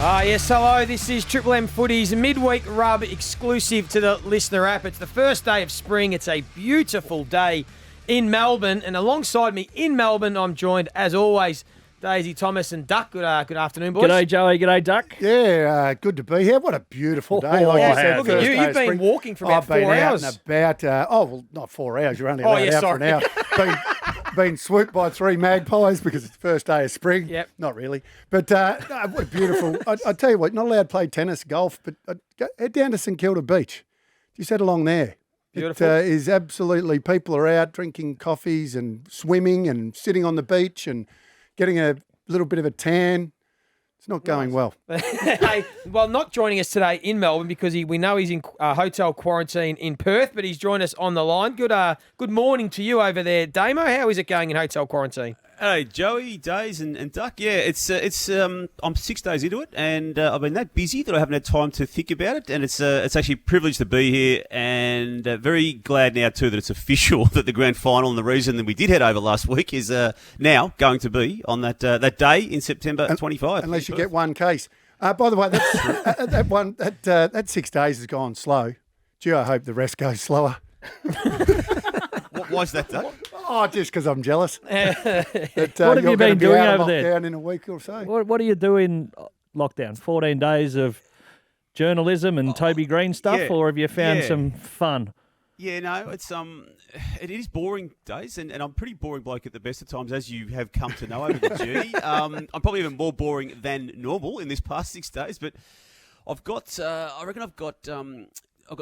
Yes, hello. This is Triple M Footy's Midweek Rub exclusive to the Listener app. It's the first day of spring. It's a beautiful day in Melbourne. And alongside me in Melbourne, I'm joined, as always, Daisy, Thomas and Duck. Good afternoon, boys. G'day, Joey. G'day, Duck. Yeah, good to be here. What a beautiful day. Like you said, look at you. You've been walking for about 4 hours. I've been out and about, not 4 hours. You're only allowed out for an hour. Been swooped by 3 magpies because it's the first day of spring. Yep. Not really. But no, what a beautiful... I tell you what, not allowed to play tennis, golf, but head down to St Kilda Beach. Just head along there. Beautiful. It is absolutely... People are out drinking coffees and swimming and sitting on the beach and getting a little bit of a tan. It's not going well. Hey, well, not joining us today in Melbourne because we know he's in hotel quarantine in Perth, but he's joined us on the line. Good morning to you over there, Damo. How is it going in hotel quarantine? Hey, Joey, Days and Duck. Yeah, it's I'm 6 days into it, and I've been that busy that I haven't had time to think about it. And it's actually a privilege to be here, and very glad now too that it's official that the grand final and the reason that we did head over last week is now going to be on that day in September 25. Unless you get one case. By the way, that 6 days has gone slow. Gee, I hope the rest goes slower. Why's that, Duck? Oh, just because I'm jealous. What have you been doing over there? In a week or so. What do you do in lockdown? 14 days of journalism and Toby Greene stuff, or have you found some fun? Yeah, no, it is boring, Days, and I'm a pretty boring bloke at the best of times, as you have come to know over the journey. I'm probably even more boring than normal in this past 6 days, but I've got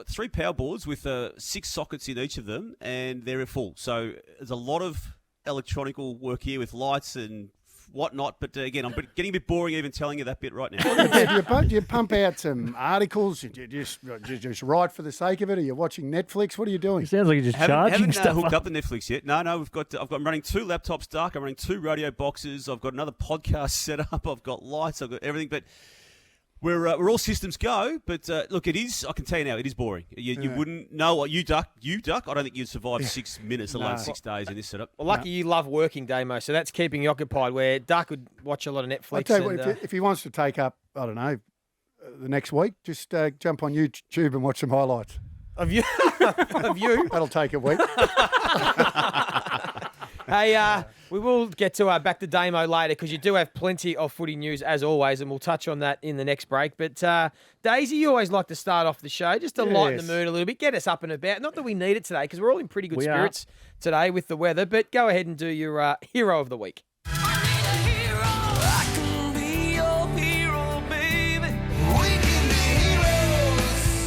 3 power boards with 6 sockets in each of them, and they're full. So there's a lot of electronical work here with lights and whatnot. But again, I'm getting a bit boring even telling you that bit right now. Do you pump out some articles? Do you just write for the sake of it? Are you watching Netflix? What are you doing? It sounds like you're just charging stuff. Hooked up to Netflix yet? No. I'm running 2 laptops, Dark. I'm running 2 radio boxes. I've got another podcast set up. I've got lights. I've got everything, but. We're all systems go, but look, it is. I can tell you now, it is boring. You wouldn't know what you duck. I don't think you'd survive 6 minutes, alone 6 days in this setup. Well, lucky you love working, Damo, so that's keeping you occupied. Where Duck would watch a lot of Netflix. I'll tell you what, if he wants to take up, I don't know, the next week, just jump on YouTube and watch some highlights. Of you? That'll take a week. Hey, we will get to back to Damo later because you do have plenty of footy news as always, and we'll touch on that in the next break. But Daisy, you always like to start off the show just to lighten the mood a little bit, get us up and about. Not that we need it today because we're all in pretty good spirits today with the weather, but go ahead and do your hero of the week.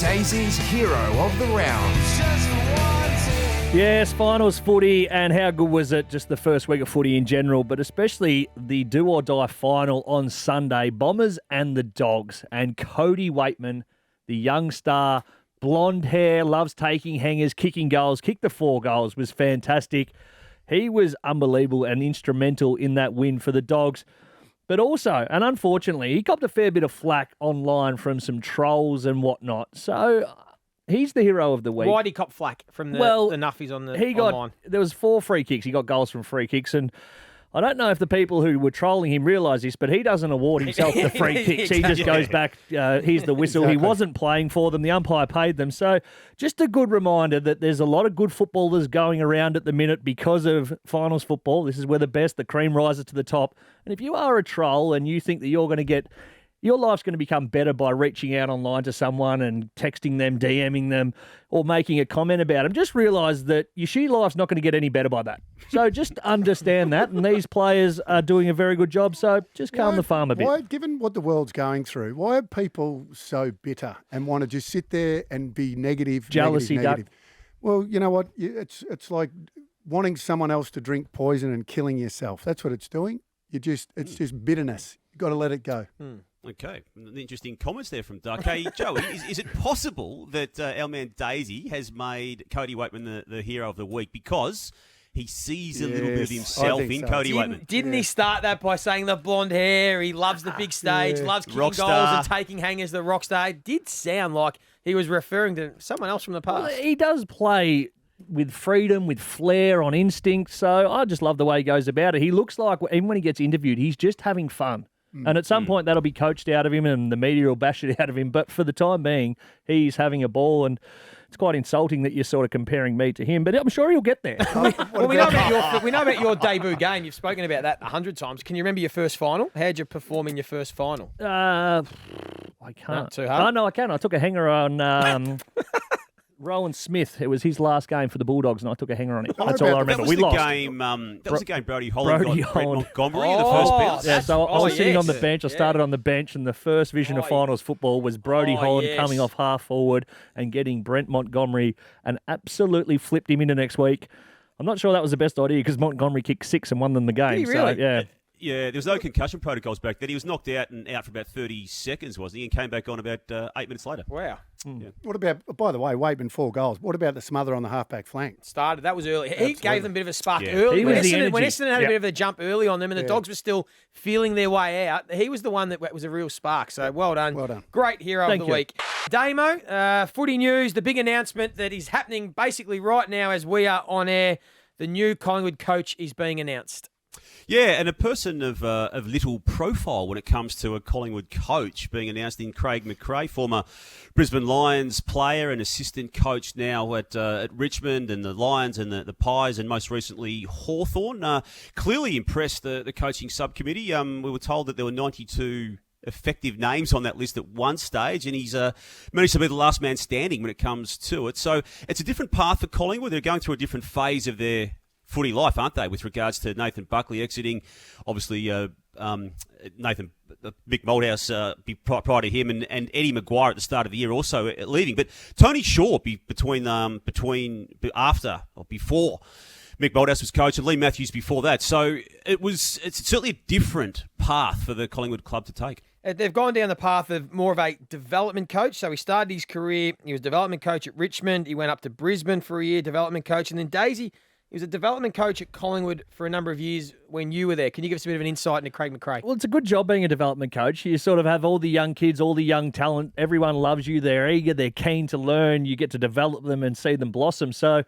Daisy's hero of the round. Yes, finals footy, and how good was it? Just the first week of footy in general, but especially the do-or-die final on Sunday, Bombers and the Dogs. And Cody Weightman, the young star, blonde hair, loves taking hangers, kicking goals, kicked the 4 goals, was fantastic. He was unbelievable and instrumental in that win for the Dogs. But also, and unfortunately, he copped a fair bit of flack online from some trolls and whatnot. So he's the hero of the week. Why did he cop flack from the nuffies on the online? There was 4 free kicks. He got goals from free kicks, and I don't know if the people who were trolling him realise this, but he doesn't award himself the free kicks. He just goes back, here's the whistle. Exactly. He wasn't playing for them. The umpire paid them. So just a good reminder that there's a lot of good footballers going around at the minute because of finals football. This is where the cream rises to the top. And if you are a troll and you think that you're going to get... Your life's going to become better by reaching out online to someone and texting them, DMing them, or making a comment about them. Just realise that your sheer life's not going to get any better by that. So just understand that, and these players are doing a very good job, so just calm the farm a bit. Why, given what the world's going through, why are people so bitter and want to just sit there and be negative? Jealousy, negative? Well, you know what? It's like wanting someone else to drink poison and killing yourself. That's what it's doing. It's just bitterness. You've got to let it go. Okay, interesting comments there from Duck. Hey, Joey, is it possible that our man Daisy has made Cody Weightman the hero of the week because he sees a little bit of himself in Cody Weightman? Didn't he start that by saying the blonde hair, he loves the big stage, loves kicking goals and taking hangers, the rock star? It did sound like he was referring to someone else from the past. Well, he does play with freedom, with flair, on instinct, so I just love the way he goes about it. He looks like, even when he gets interviewed, he's just having fun. And at some point, that'll be coached out of him and the media will bash it out of him. But for the time being, he's having a ball, and it's quite insulting that you're sort of comparing me to him, but I'm sure he'll get there. Well, we know about your debut game. You've spoken about that 100 times. Can you remember your first final? How'd you perform in your first final? I can't. Not too hard? Oh, no, I can. I took a hanger on Rowan Smith. It was his last game for the Bulldogs, and I took a hanger on him. That's all I remember. We lost. That was the game Brody Holland got Brett Holland. Montgomery in the first bounce. Yeah, so I was sitting on the bench. I started on the bench, and the first vision of finals football was Brody Holland coming off half forward and getting Brent Montgomery and absolutely flipped him into next week. I'm not sure that was the best idea because Montgomery kicked 6 and won them the game. Did he really? So, yeah. Yeah, there was no concussion protocols back then. He was knocked out and out for about 30 seconds, wasn't he? And came back on about 8 minutes later. Wow. Yeah. What about, by the way, Weightman 4 goals. What about the smother on the halfback flank? Started. That was early. He gave them a bit of a spark Yeah. early. He When was the Essendon energy. had a bit of a jump early on them and the Dogs were still feeling their way out, he was the one that was a real spark. So well done. Well done. Great hero Thank of the you. week. Damo, footy news, the big announcement that is happening basically right now as we are on air. The new Collingwood coach is being announced. Yeah, and a person of little profile when it comes to a Collingwood coach being announced in Craig McRae, former Brisbane Lions player and assistant coach now at Richmond and the Lions and the Pies and most recently Hawthorn. Clearly impressed the coaching subcommittee. We were told that there were 92 effective names on that list at one stage, and he's managed to be the last man standing when it comes to it. So it's a different path for Collingwood. They're going through a different phase of their footy life, aren't they, with regards to Nathan Buckley exiting, obviously Mick Malthouse prior to him, and Eddie Maguire at the start of the year also leaving. But Tony Shaw before Mick Malthouse was coach, and Lee Matthews before that. So it's certainly a different path for the Collingwood club to take. They've gone down the path of more of a development coach. So he started his career, he was development coach at Richmond. He went up to Brisbane for a year, development coach. And then Daisy, he was a development coach at Collingwood for a number of years when you were there. Can you give us a bit of an insight into Craig McRae? Well, it's a good job being a development coach. You sort of have all the young kids, all the young talent. Everyone loves you. They're eager. They're keen to learn. You get to develop them and see them blossom. So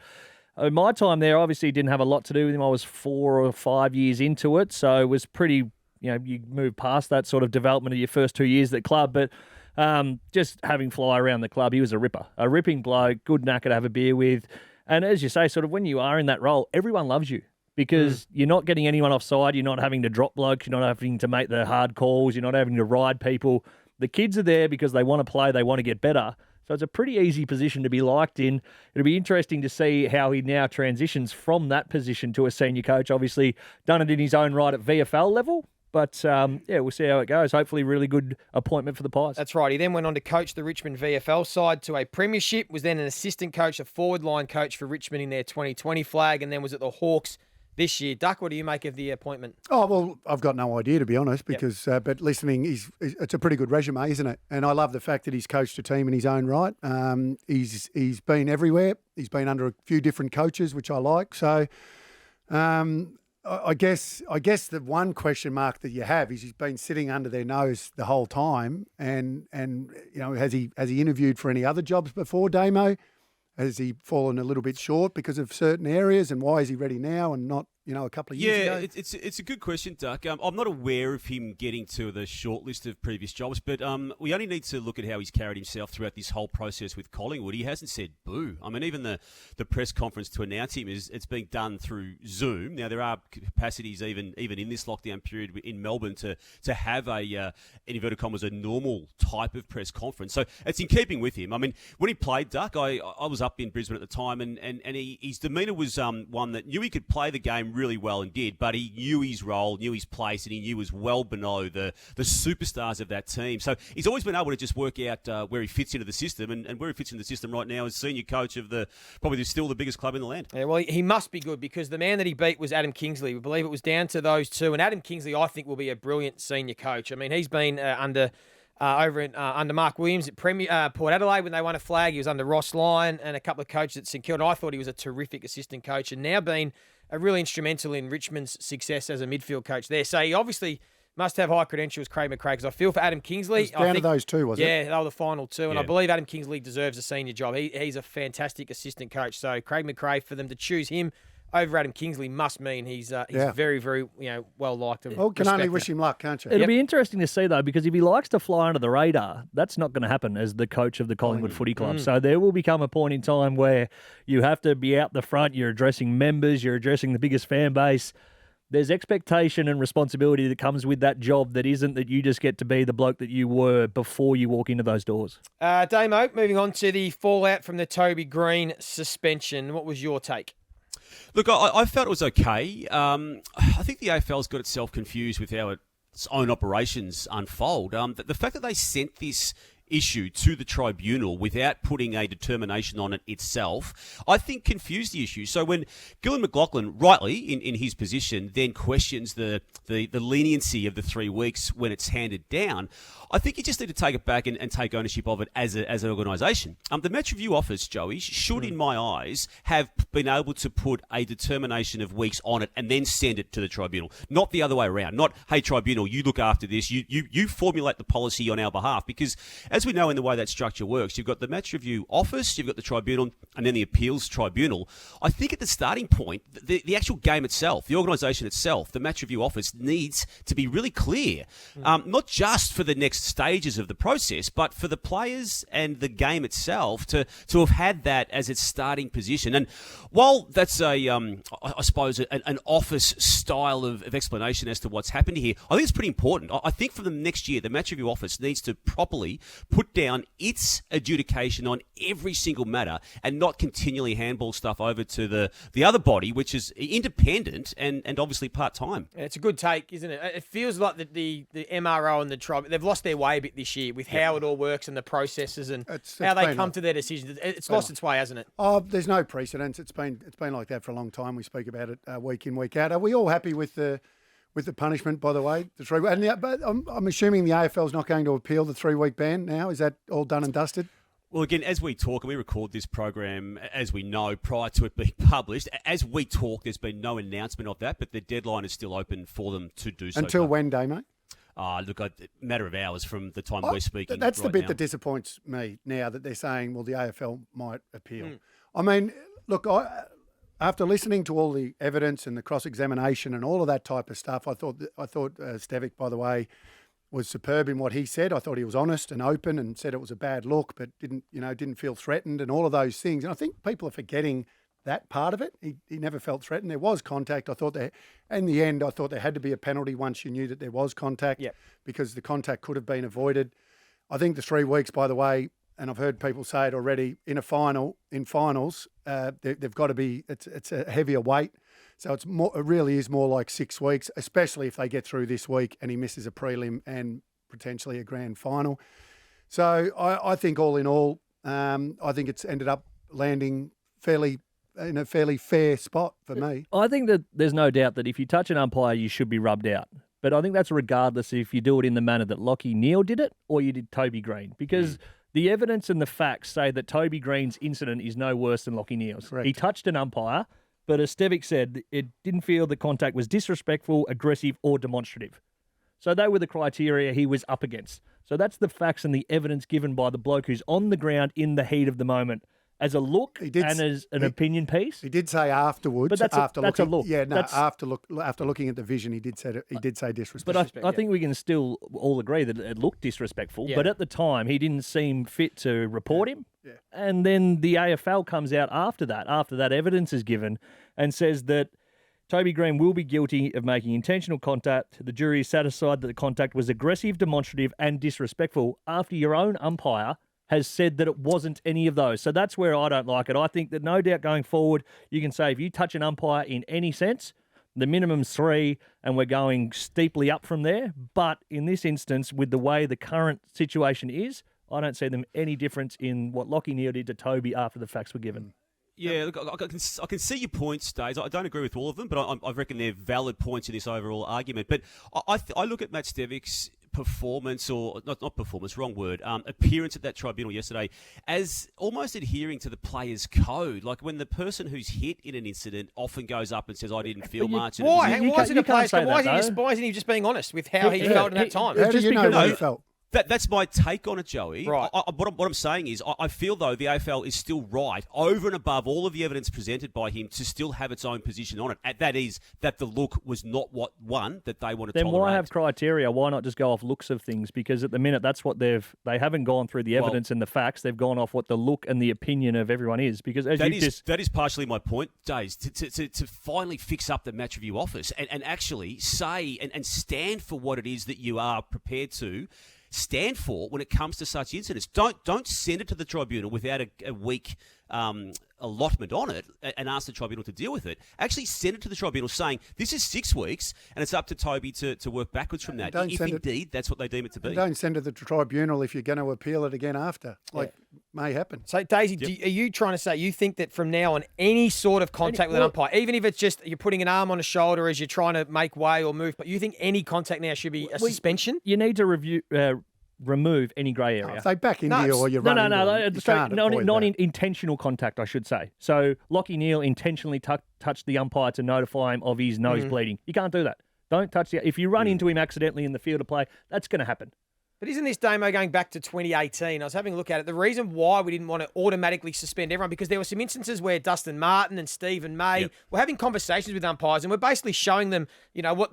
my time there obviously didn't have a lot to do with him. I was 4 or 5 years into it. So it was pretty, you move past that sort of development of your first 2 years at the club. But just having Fly around the club, he was a ripper. A ripping bloke, good knacker to have a beer with. And as you say, sort of when you are in that role, everyone loves you because you're not getting anyone offside. You're not having to drop blokes. You're not having to make the hard calls. You're not having to ride people. The kids are there because they want to play. They want to get better. So it's a pretty easy position to be liked in. It'll be interesting to see how he now transitions from that position to a senior coach. Obviously, done it in his own right at VFL level. But, we'll see how it goes. Hopefully, really good appointment for the Pies. That's right. He then went on to coach the Richmond VFL side to a premiership, was then an assistant coach, a forward line coach for Richmond in their 2020 flag, and then was at the Hawks this year. Duck, what do you make of the appointment? Oh, well, I've got no idea, to be honest, because but listening, it's a pretty good resume, isn't it? And I love the fact that he's coached a team in his own right. He's been everywhere. He's been under a few different coaches, which I like. So I guess the one question mark that you have is he's been sitting under their nose the whole time, and has he interviewed for any other jobs before, Damo? Has he fallen a little bit short because of certain areas, and why is he ready now and not a couple of years ago? Yeah, it's a good question, Duck. I'm not aware of him getting to the short list of previous jobs, but we only need to look at how he's carried himself throughout this whole process with Collingwood. He hasn't said boo. I mean, even the press conference to announce him it's being done through Zoom. Now, there are capacities even in this lockdown period in Melbourne to have a, in inverted commas, a normal type of press conference. So it's in keeping with him. I mean, when he played, Duck, I was up in Brisbane at the time, and his demeanour was one that knew he could play the game really well and did, but he knew his role, knew his place, and he knew was well below the superstars of that team. So he's always been able to just work out where he fits into the system, and where he fits into the system right now is senior coach of probably still the biggest club in the land. Yeah, well, he must be good because the man that he beat was Adam Kingsley. We believe it was down to those two, and Adam Kingsley, I think, will be a brilliant senior coach. I mean, he's been under Mark Williams at Port Adelaide when they won a flag. He was under Ross Lyon and a couple of coaches at St Kilda. I thought he was a terrific assistant coach, and now been really instrumental in Richmond's success as a midfield coach there. So he obviously must have high credentials, Craig McRae, because I feel for Adam Kingsley. It was down to those two, was it? Yeah, they were the final two, and Yeah. I believe Adam Kingsley deserves a senior job. He's a fantastic assistant coach. So Craig McRae, for them to choose him over Adam Kingsley must mean he's very, very well liked. And Well, can only respected. wish him luck, can't you? It'll be interesting to see, though, because if he likes to fly under the radar, that's not going to happen as the coach of the Collingwood Footy Club. So there will become a point in time where you have to be out the front, you're addressing members, you're addressing the biggest fan base. There's expectation and responsibility that comes with that job that isn't that you just get to be the bloke that you were before you walk into those doors. Damo, moving on to the fallout from the Toby Greene suspension. What was your take? Look, I felt it was okay. I think the AFL's got itself confused with how its own operations unfold. The fact that they sent this issue to the tribunal without putting a determination on it itself, I think confused the issue. So when Gillon McLachlan, rightly in his position, then questions the leniency of the 3 weeks when it's handed down, I think you just need to take it back and take ownership of it as an organisation. The Match Review Office, Joey, should, in my eyes, have been able to put a determination of weeks on it and then send it to the tribunal. Not the other way around. Not, hey, tribunal, you look after this. You formulate the policy on our behalf. Because as we know in the way that structure works, you've got the Match Review Office, you've got the tribunal, and then the Appeals Tribunal. I think at the starting point, the actual game itself, the organisation itself, the Match Review Office needs to be really clear, not just for the next stages of the process, but for the players and the game itself to have had that as its starting position. And while that's I suppose an office style of explanation as to what's happened here, I think it's pretty important. I think for the next year, the Match Review Office needs to properly put down its adjudication on every single matter and not continually handball stuff over to the other body, which is independent and obviously part-time. Yeah, it's a good take, isn't it? It feels like the MRO and the tribe, they've lost their way a bit this year with how it all works and the processes and how they come to their decisions. It's lost its way, hasn't it? Oh, there's no precedence. It's been like that for a long time. We speak about it week in, week out. Are we all happy with the punishment, by the way? But I'm assuming the AFL's not going to appeal the 3-week ban now. Is that all done and dusted? Well, again, as we talk, and we record this program, as we know, prior to it being published, as we talk, there's been no announcement of that, but the deadline is still open for them to do so. Until when, Damo? Look, a matter of hours from the time we're speaking. That's the right bit now. that disappoints me now, that they're saying, well, the AFL might appeal. I mean, look, after listening to all the evidence and the cross-examination and all of that type of stuff, I thought Stevic, by the way, was superb in what he said. I thought he was honest and open and said it was a bad look, but didn't feel threatened and all of those things. And I think people are forgetting that part of it. He never felt threatened. There was contact. I thought in the end, I thought there had to be a penalty once you knew that there was contact, because the contact could have been avoided. I think the 3 weeks, by the way, and I've heard people say it already, in finals, they've got to be, it's a heavier weight. So it really is more like 6 weeks, especially if they get through this week and he misses a prelim and potentially a grand final. So I think all in all, I think it's ended up landing in a fairly fair spot for me. I think that there's no doubt that if you touch an umpire, you should be rubbed out. But I think that's regardless if you do it in the manner that Lachie Neale did it or you did Toby Greene. Because the evidence and the facts say that Toby Greene's incident is no worse than Lachie Neale's. Correct. He touched an umpire, but as Stevic said, it didn't feel the contact was disrespectful, aggressive or demonstrative. So they were the criteria he was up against. So that's the facts and the evidence given by the bloke who's on the ground in the heat of the moment. As a look and as an opinion piece. He did say afterwards. But that's a look. Yeah, no, after looking at the vision, he did say disrespectful. But I think we can still all agree that it looked disrespectful. Yeah. But at the time, he didn't seem fit to report him. Yeah. And then the AFL comes out after that evidence is given, and says that Toby Greene will be guilty of making intentional contact. The jury is satisfied that the contact was aggressive, demonstrative and disrespectful after your own umpire has said that it wasn't any of those. So that's where I don't like it. I think that no doubt going forward, you can say if you touch an umpire in any sense, the minimum's 3 and we're going steeply up from there. But in this instance, with the way the current situation is, I don't see them any difference in what Lachie Neale did to Toby after the facts were given. Yeah, look, I can see your points, Days. I don't agree with all of them, but I reckon they're valid points in this overall argument. But I look at Matt Stevic's performance, or not performance, wrong word, appearance at that tribunal yesterday as almost adhering to the player's code. Like when the person who's hit in an incident often goes up and says, I didn't feel much. Why? Why is it a player's code? Why isn't he just being honest with how he felt in that time? How do you know how he felt? That's my take on it, Joey. Right. What I'm saying is I feel, though, the AFL is still right, over and above all of the evidence presented by him, to still have its own position on it. That is, that the look was not that they want to Then tolerate. why have criteria? Why not just go off looks of things? Because at the minute, that's what they haven't gone through the evidence and the facts. They've gone off what the look and the opinion of everyone is. Because that is partially my point, Days, to finally fix up the match review office and actually say and stand for what it is that you are prepared to stand for when it comes to such incidents. Don't send it to the tribunal without a weak allotment on it and ask the tribunal to deal with it. Actually send it to the tribunal saying, this is 6 weeks and it's up to Toby to work backwards from that, if indeed that's what they deem it to be. Don't send it to the tribunal if you're going to appeal it again after. May happen. So, Daisy, are you trying to say you think that from now on, any sort of contact with an umpire, even if it's just you're putting an arm on a shoulder as you're trying to make way or move, but you think any contact now should be a suspension? You need to remove any grey area. If they back into you or you run into them, not intentional contact, I should say. So Lachie Neale intentionally touched the umpire to notify him of his nose bleeding. You can't do that. Don't touch the. If you run into him accidentally in the field of play, that's going to happen. But isn't this, Damo, going back to 2018? I was having a look at it. The reason why we didn't want to automatically suspend everyone, because there were some instances where Dustin Martin and Stephen May were having conversations with umpires and we're basically showing them, what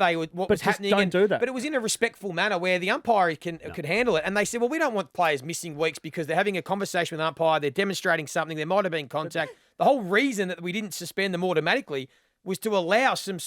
was happening. Don't do that. But it was in a respectful manner where the umpire could handle it. And they said, well, we don't want players missing weeks because they're having a conversation with an umpire, they're demonstrating something, there might have been contact. The whole reason that we didn't suspend them automatically was to allow some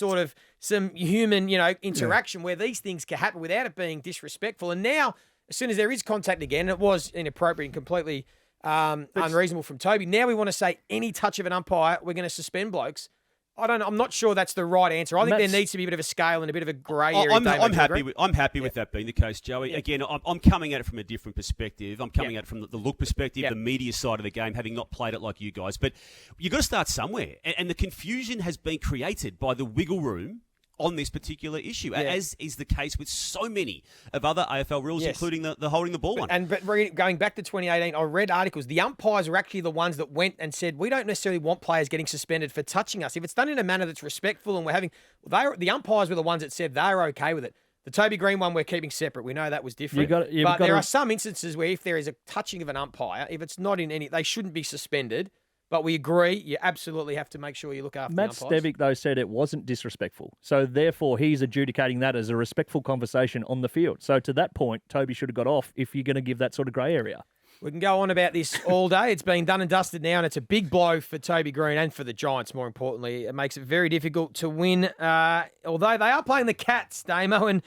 human, interaction where these things can happen without it being disrespectful. And now, as soon as there is contact again, it was inappropriate and completely unreasonable from Toby. Now we want to say any touch of an umpire, we're going to suspend blokes. I'm not sure that's the right answer. I think there needs to be a bit of a scale and a bit of a grey area. I'm happy with that being the case, Joey. Yeah. Again, I'm coming at it from a different perspective. I'm coming at it from the look perspective, the media side of the game, having not played it like you guys. But you've got to start somewhere. And the confusion has been created by the wiggle room on this particular issue, as is the case with so many of other AFL rules, including the holding the ball one. But going back to 2018, I read articles. The umpires are actually the ones that went and said, we don't necessarily want players getting suspended for touching us. If it's done in a manner that's respectful and the umpires were the ones that said they're okay with it. The Toby Greene one we're keeping separate. We know that was different. But there are some instances where if there is a touching of an umpire, if it's not in any, they shouldn't be suspended. But we agree, you absolutely have to make sure you look after Matt the umpires. Stevic, though, said it wasn't disrespectful. So, therefore, he's adjudicating that as a respectful conversation on the field. So, to that point, Toby should have got off if you're going to give that sort of grey area. We can go on about this all day. It's been done and dusted now, and it's a big blow for Toby Greene and for the Giants, more importantly. It makes it very difficult to win, although they are playing the Cats, Damo, and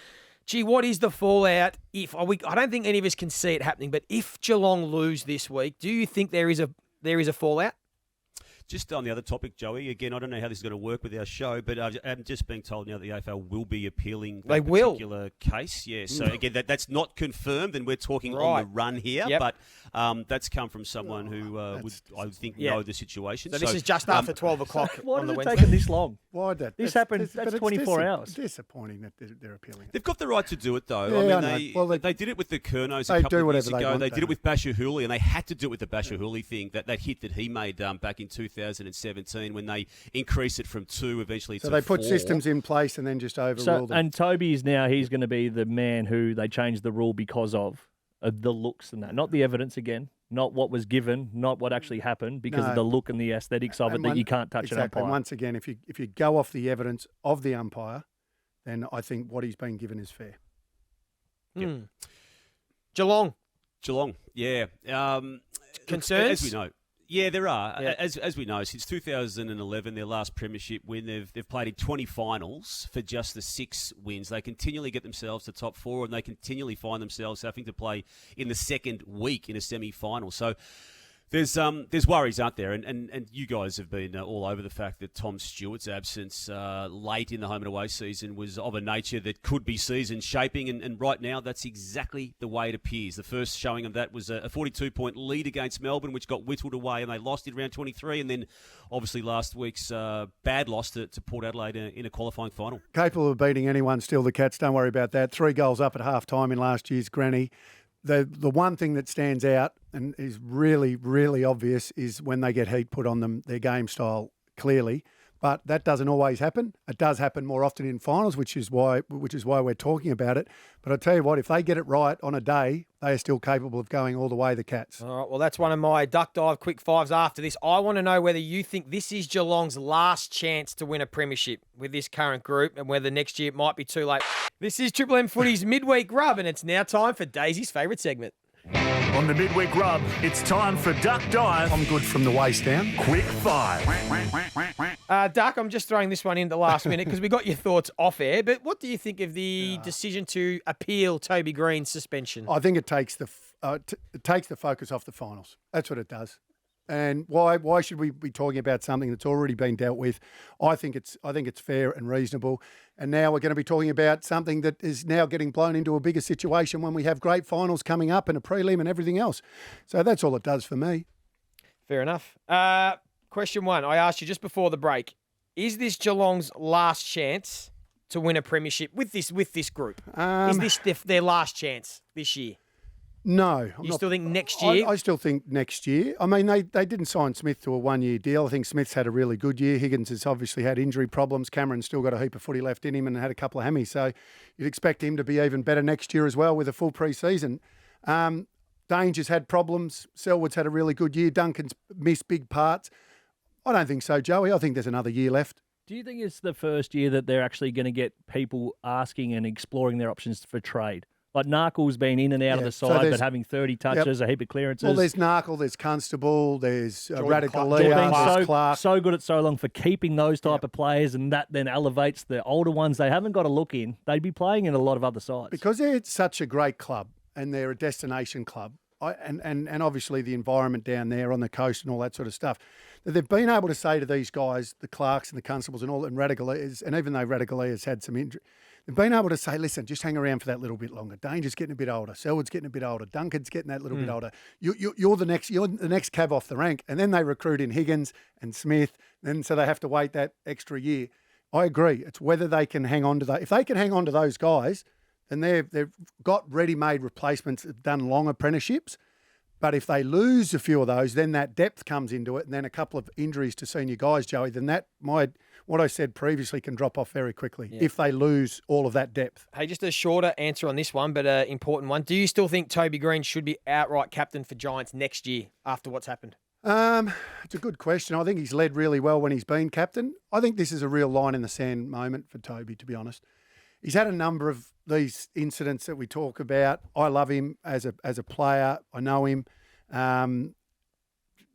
gee, what is the fallout I don't think any of us can see it happening, but if Geelong lose this week, do you think there is a fallout? Just on the other topic, Joey, again, I don't know how this is going to work with our show, but I'm just being told now that the AFL will be appealing that particular case. Yeah, so again, that's not confirmed, and we're talking on the run here, but that's come from someone who would, I think, know the situation. So this is just after 12 o'clock Why on the did it Wednesday. take this long? Why that? This happened, that's 24 hours. It's disappointing that they're appealing. They've got the right to do it, though. Yeah, they did it with the Kernos a couple of years ago. They did it with Basher Hooley, and they had to do it with the Basher Hooley thing, that hit that he made back in 2017 when they increased it from 2 eventually to 4. So they put systems in place and then just overruled them. And Toby is now, he's going to be the man who they changed the rule because of the looks and that. Not the evidence again, not what was given, not what actually happened, because of the look and the aesthetics of it that you can't touch an umpire. And once again, if you go off the evidence of the umpire, then I think what he's been given is fair. Yep. Geelong, yeah. Concerns? As we know. Yeah, there are. Yeah. As we know, since 2011, their last premiership win, they've played in 20 finals for just the 6 wins. They continually get themselves to top 4, and they continually find themselves having to play in the second week in a semi-final. So there's worries, aren't there? And you guys have been all over the fact that Tom Stewart's absence late in the home and away season was of a nature that could be season shaping, and right now that's exactly the way it appears. The first showing of that was a 42-point lead against Melbourne, which got whittled away, and they lost in round 23, and then obviously last week's bad loss to Port Adelaide in a qualifying final. Capable of beating anyone still, the Cats, don't worry about that. 3 goals up at half-time in last year's granny. The one thing that stands out and is really, really obvious is when they get heat put on them, their game style, clearly. But that doesn't always happen. It does happen more often in finals, which is why we're talking about it. But I tell you what, if they get it right on a day, they are still capable of going all the way, the Cats. All right, well, that's one of my duck dive quick fives after this. I want to know whether you think this is Geelong's last chance to win a premiership with this current group and whether next year it might be too late. This is Triple M Footy's Midweek Rub, and it's now time for Daisy's favourite segment. On the Midweek Rub, it's time for Duck Dive. I'm good from the waist down. Quick Five. Duck, I'm just throwing this one in the last minute because we got your thoughts off air, but what do you think of the decision to appeal Toby Greene's suspension? I think it takes the focus off the finals. That's what it does. And why should we be talking about something that's already been dealt with? I think it's fair and reasonable. And now we're going to be talking about something that is now getting blown into a bigger situation when we have great finals coming up and a prelim and everything else. So that's all it does for me. Fair enough. Question one, I asked you just before the break, is this Geelong's last chance to win a premiership with this group? Is this their last chance this year? No. You still think next year? I still think next year. I mean, they didn't sign Smith to a one-year deal. I think Smith's had a really good year. Higgins has obviously had injury problems. Cameron's still got a heap of footy left in him and had a couple of hammies. So you'd expect him to be even better next year as well with a full pre-season. Danger's had problems. Selwood's had a really good year. Duncan's missed big parts. I don't think so, Joey. I think there's another year left. Do you think it's the first year that they're actually going to get people asking and exploring their options for trade? Like Narkle's been in and out of the side, but having 30 touches, a heap of clearances. Well, there's Narkle, there's Constable, there's Radical Clark. So good at so long for keeping those type of players, and that then elevates the older ones. They haven't got a look in. They'd be playing in a lot of other sides. Because they're such a great club and they're a destination club, and obviously the environment down there on the coast and all that sort of stuff, that they've been able to say to these guys, the Clarks and the Constables and all, and Radicaleas, and even though Radicaleas had some injury, they've been able to say, listen, just hang around for that little bit longer. Danger's getting a bit older. Selwood's getting a bit older. Duncan's getting that little bit older. You're the next cab off the rank. And then they recruit in Higgins and Smith, and so they have to wait that extra year. I agree. It's whether they can hang on to that. If they can hang on to those guys, then they've got ready-made replacements that have done long apprenticeships. But if they lose a few of those, then that depth comes into it, and then a couple of injuries to senior guys, Joey, then what I said previously can drop off very quickly if they lose all of that depth. Hey, just a shorter answer on this one, but an important one. Do you still think Toby Greene should be outright captain for Giants next year after what's happened? It's a good question. I think he's led really well when he's been captain. I think this is a real line in the sand moment for Toby, to be honest. He's had a number of these incidents that we talk about. I love him as a player. I know him.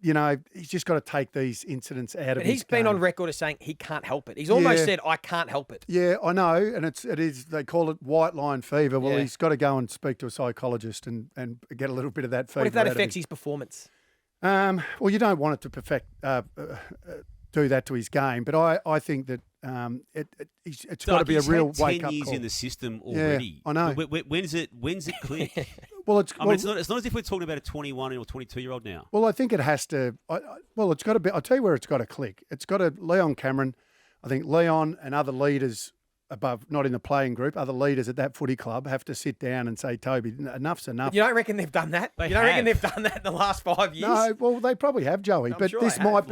He's just got to take these incidents out of his game. He's been on record as saying he can't help it. He's almost said, I can't help it. Yeah, I know. And it is, they call it white line fever. Well, he's got to go and speak to a psychologist and get a little bit of that fever. What if that affects his performance? Well, you don't want it to do that to his game, but I think that it's got to be a real wake-up call. 10 years in the system already. Yeah, I know. When's it click? It's not as if we're talking about a 21 or 22-year-old now. Well, I think it has to. It's got to be. I'll tell you where it's got to click. It's got to. Leon Cameron, I think Leon and other leaders above, not in the playing group, other leaders at that footy club have to sit down and say, Toby, enough's enough. You don't reckon they've done that? You don't reckon they've done that in the last 5 years? No, well, they probably have, Joey. But sure this might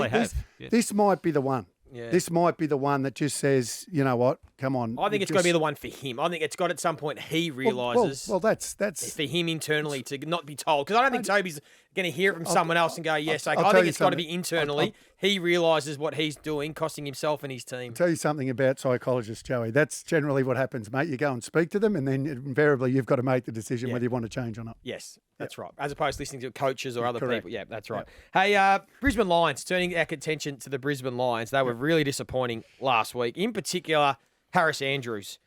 be the one. Yeah. This might be the one that just says, you know what, come on. I think it's got to be the one for him. I think it's got at some point he realises. Well, that's for him internally to not be told. Because I don't think Toby's going to hear it from someone else and go, yes. I think it's got to be internally. He realises what he's doing, costing himself and his team. I'll tell you something about psychologists, Joey. That's generally what happens, mate. You go and speak to them, and then invariably you've got to make the decision whether you want to change or not. Yes, that's right. As opposed to listening to coaches or other people. Yeah, that's right. Hey, Brisbane Lions, turning our attention to the Brisbane Lions. They were really disappointing last week. In particular, Harris Andrews.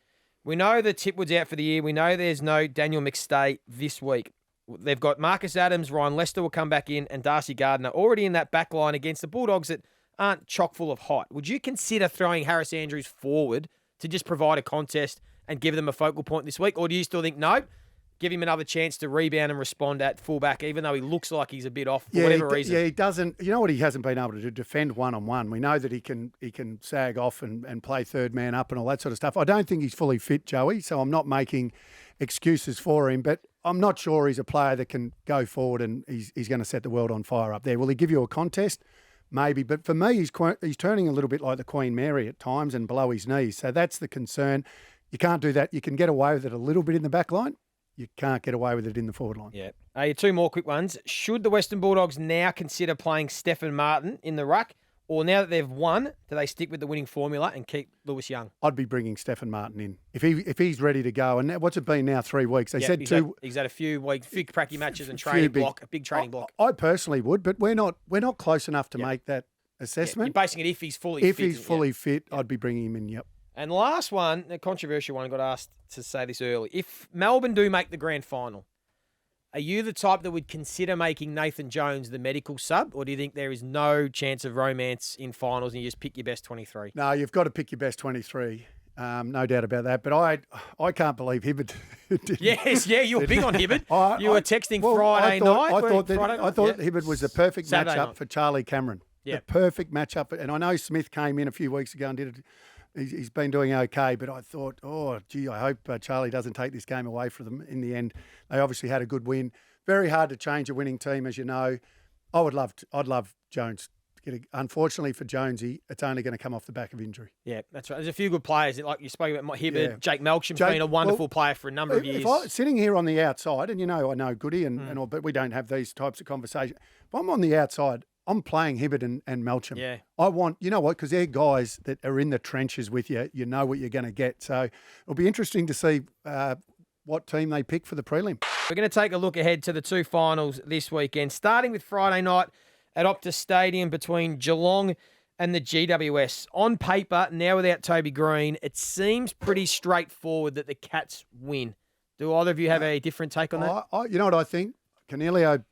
We know that Tipwood's out for the year. We know there's no Daniel McStay this week. They've got Marcus Adams, Ryan Lester will come back in, and Darcy Gardner already in that back line against the Bulldogs that aren't chock full of height. Would you consider throwing Harris Andrews forward to just provide a contest and give them a focal point this week? Or do you still think, no, give him another chance to rebound and respond at fullback, even though he looks like he's a bit off for whatever reason? Yeah, he doesn't. You know what he hasn't been able to do? Defend one-on-one. We know that he can sag off and play third man up and all that sort of stuff. I don't think he's fully fit, Joey, so I'm not making excuses for him, but I'm not sure he's a player that can go forward and he's going to set the world on fire up there. Will he give you a contest? maybe. But for me, he's turning a little bit like the Queen Mary at times and below his knees. So that's the concern. You can't do that. You can get away with it a little bit in the back line. You can't get away with it in the forward line. Yeah. Two more quick ones. Should the Western Bulldogs now consider playing Stephen Martin in the ruck? Or now that they've won, do they stick with the winning formula and keep Lewis Young? I'd be bringing Stephen Martin in if he's ready to go. And what's it been now? 3 weeks. They said he's had a few weeks, few cracky matches and training block, a big training block. I personally would, but we're not close enough to make that assessment. You're basing it if he's fully fit. If he's fully fit, I'd be bringing him in. Yep. And last one, a controversial one. I got asked to say this early. If Melbourne do make the grand final, are you the type that would consider making Nathan Jones the medical sub, or do you think there is no chance of romance in finals and you just pick your best 23? No, you've got to pick your best 23. No doubt about that. But I can't believe Hibberd didn't. Yes, you were big on Hibberd. You were texting Friday night. I thought Hibberd was the perfect Saturday matchup night for Charlie Cameron. Yeah. The perfect matchup. And I know Smith came in a few weeks ago and did it. He's been doing okay, but I thought, I hope Charlie doesn't take this game away from them in the end. They obviously had a good win. Very hard to change a winning team, as you know. I'd love Jones to get unfortunately for Jonesy, it's only going to come off the back of injury. Yeah, that's right. There's a few good players. Like you spoke about Hibberd, Jake Melksham's been a wonderful player for a number of years. Sitting here on the outside, and I know Goody and all, but we don't have these types of conversations. If I'm on the outside, I'm playing Hibberd and Melksham. Yeah. I want, because they're guys that are in the trenches with you. You know what you're going to get. So it'll be interesting to see what team they pick for the prelim. We're going to take a look ahead to the two finals this weekend, starting with Friday night at Optus Stadium between Geelong and the GWS. On paper, now without Toby Greene, it seems pretty straightforward that the Cats win. Do either of you have a different take on that? You know what I think? Cornelio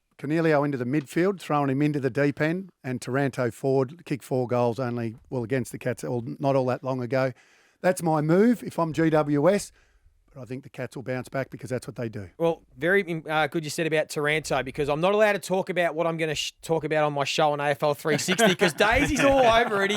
into the midfield, throwing him into the deep end, and Taranto forward, kicked 4 goals against the Cats not all that long ago. That's my move if I'm GWS. But I think the Cats will bounce back because that's what they do. Well, very good you said about Taranto, because I'm not allowed to talk about what I'm going to talk about on my show on AFL 360 because Daisy's all over it.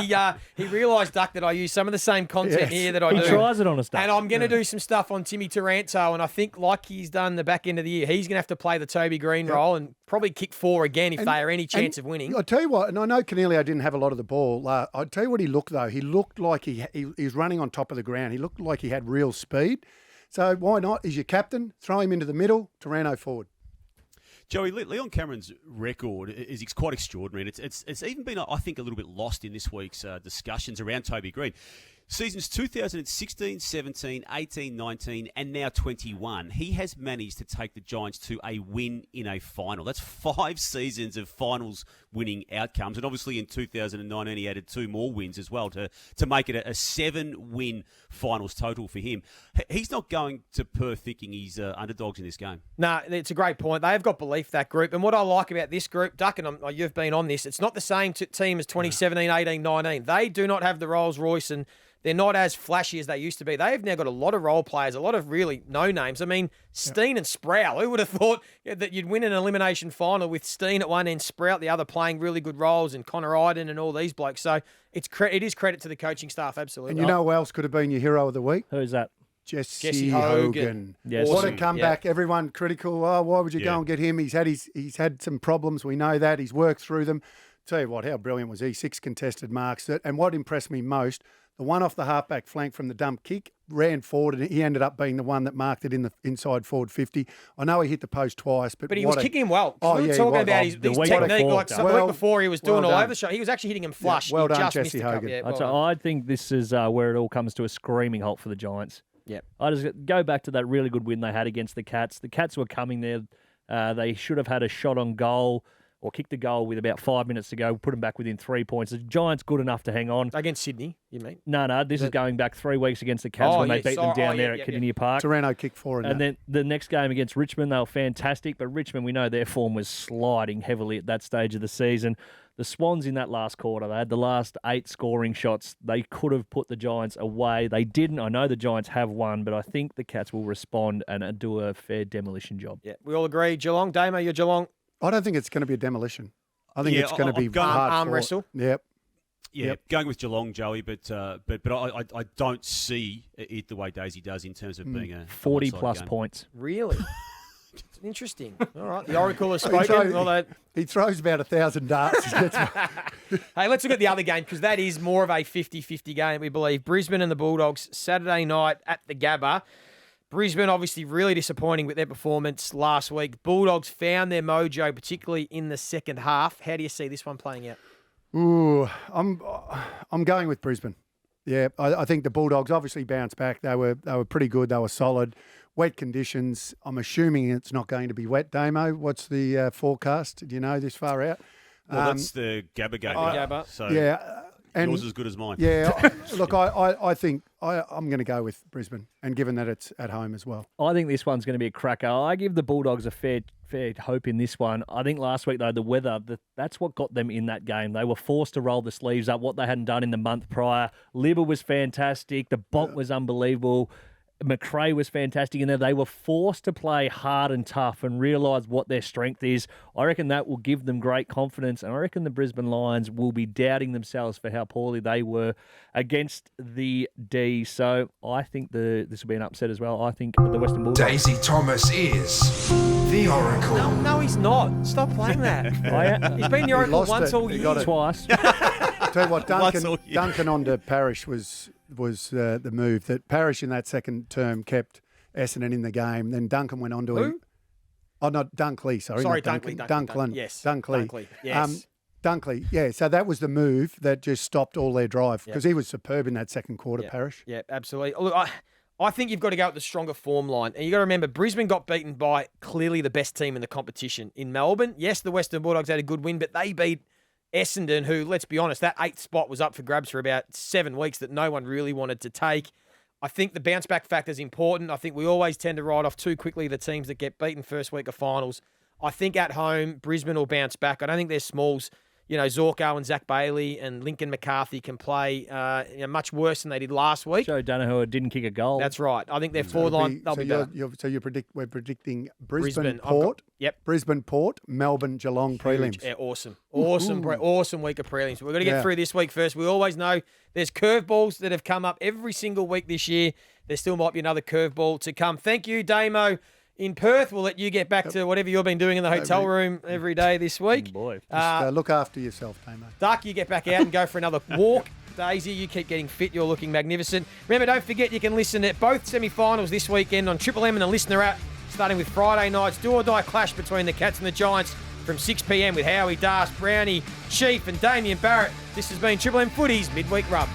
He realised, Duck, that I use some of the same content here that I do. He tries it on us, Duck. And I'm going to do some stuff on Timmy Taranto, and I think like he's done the back end of the year, he's going to have to play the Toby Greene role and probably kick 4 again if they are any chance of winning. I'll tell you what, and I know Cornelio didn't have a lot of the ball. I'll tell you what he looked, though. He looked like he was running on top of the ground. He looked like he had real speed. So why not? He's your captain. Throw him into the middle. Taranto forward. Joey, Leon Cameron's record is quite extraordinary. It's even been, I think, a little bit lost in this week's discussions around Toby Greene. Seasons 2016, 17, 18, 19, and now 21, he has managed to take the Giants to a win in a final. That's 5 seasons of finals winning outcomes. And obviously in 2019, he added 2 more wins as well to make it a 7-win finals total for him. He's not going to Perth thinking he's underdogs in this game. No, it's a great point. They've got belief, that group. And what I like about this group, Duck, and you've been on this, it's not the same team as 2017, 18, 19. They do not have the Rolls Royce, and they're not as flashy as they used to be. They've now got a lot of role players, a lot of really no-names. I mean, Steen and Sproul, who would have thought that you'd win an elimination final with Steen at one end, Sproul the other, playing really good roles, and Connor Iden and all these blokes. So it is credit to the coaching staff, absolutely. And you know who else could have been your hero of the week? Who's that? Jesse Hogan. Yes. What Awesome. a comeback. Everyone critical. Oh, why would you go and get him? He's had some problems. We know that. He's worked through them. Tell you what, how brilliant was he? 6 contested marks. And what impressed me most, the one off the halfback flank from the dump kick, ran forward, and he ended up being the one that marked it in the inside forward 50. I know he hit the post twice, but he was kicking him well. Oh, we were yeah, talking was. about his technique. The week before, he was doing all over the show. He was actually hitting him flush. Yeah, well done, just Jesse missed the cup. Hogan. Yeah, I think this is where it all comes to a screaming halt for the Giants. Yep. I just go back to that really good win they had against the Cats. The Cats were coming there. They should have had a shot on goal or kicked a goal with about 5 minutes to go, put them back within 3 points. The Giants good enough to hang on. Against Sydney, you mean? No, this is going back 3 weeks against the Cats when they beat them down there at Kardinia Park. Taranto kicked 4 in And that. then the next game against Richmond, they were fantastic, but Richmond, we know their form was sliding heavily at that stage of the season. The Swans in that last quarter, they had the last 8 scoring shots. They could have put the Giants away. They didn't. I know the Giants have won, but I think the Cats will respond and do a fair demolition job. Yeah, we all agree. Geelong, Damo, you're Geelong. I don't think it's going to be a demolition. I think it's going to be hard arm fought. wrestle. Yep. Yeah, going with Geelong, Joey, but I don't see it the way Daisy does in terms of being a 40 one-sided plus game. points. Really? Interesting. All right. The Oracle has spoken. Although, He throws about 1,000 darts. He gets- hey, let's look at the other game because that is more of a 50-50 game, we believe. Brisbane and the Bulldogs, Saturday night at the Gabba. Brisbane obviously really disappointing with their performance last week. Bulldogs found their mojo, particularly in the second half. How do you see this one playing out? Ooh, I'm going with Brisbane. Yeah, I think the Bulldogs obviously bounced back. They were pretty good. They were solid. Wet conditions. I'm assuming it's not going to be wet. Damo, what's the forecast? Do you know this far out? Well, that's the Gabba game. Gabba. So Yeah, and yours is as good as mine. yeah. Look, I think I'm going to go with Brisbane, and given that it's at home as well. I think this one's going to be a cracker. I give the Bulldogs a fair hope in this one. I think last week, though, the weather, that's what got them in that game. They were forced to roll the sleeves up, what they hadn't done in the month prior. Libba was fantastic. The Bonk was unbelievable. McRae was fantastic in there. They were forced to play hard and tough and realise what their strength is. I reckon that will give them great confidence, and I reckon the Brisbane Lions will be doubting themselves for how poorly they were against the D. So I think this will be an upset as well. I think the Western Bulldogs. Daisy Thomas is the Oracle. No, he's not. Stop playing that. He's been the Oracle lost once it. all He year. got it. Twice. Tell you what, Once all year. Duncan onto Parrish was the move. That Parrish in that second term kept Essendon in the game. Then Duncan went on to him. Who? Oh, not Dunkley. Sorry, Sorry, not Dunkley. Dunklin. Yes. Dunkley. Dunkley. Yes. Dunkley. Yeah. So that was the move that just stopped all their drive because he was superb in that second quarter. Parrish. Yeah, absolutely. Look, I think you've got to go with the stronger form line. And you've got to remember, Brisbane got beaten by clearly the best team in the competition in Melbourne. Yes, the Western Bulldogs had a good win, but they beat Essendon, who, let's be honest, that 8th spot was up for grabs for about 7 weeks that no one really wanted to take. I think the bounce back factor is important. I think we always tend to write off too quickly the teams that get beaten first week of finals. I think at home, Brisbane will bounce back. I don't think their smalls, Zorko and Zach Bailey and Lincoln McCarthy can play much worse than they did last week. Joe Danaher didn't kick a goal. That's right. I think their forward line, they'll be better. We're predicting Brisbane I've got- Port. Yep. Brisbane Port, Melbourne Geelong prelims. Yeah, awesome week of prelims. We're going to get Yeah. through this week first. We always know there's curveballs that have come up every single week this year. There still might be another curveball to come. Thank you, Damo. In Perth, we'll let you get back to whatever you've been doing in the hotel room every day this week. Boy. Look after yourself, Damo. Duck, you get back out and go for another walk. Daisy, you keep getting fit. You're looking magnificent. Remember, don't forget you can listen to both semi-finals this weekend on Triple M and the Listener app, starting with Friday night's do-or-die clash between the Cats and the Giants from 6 p.m. with Howie Das, Brownie, Chief and Damien Barrett. This has been Triple M Footy's Midweek Rub.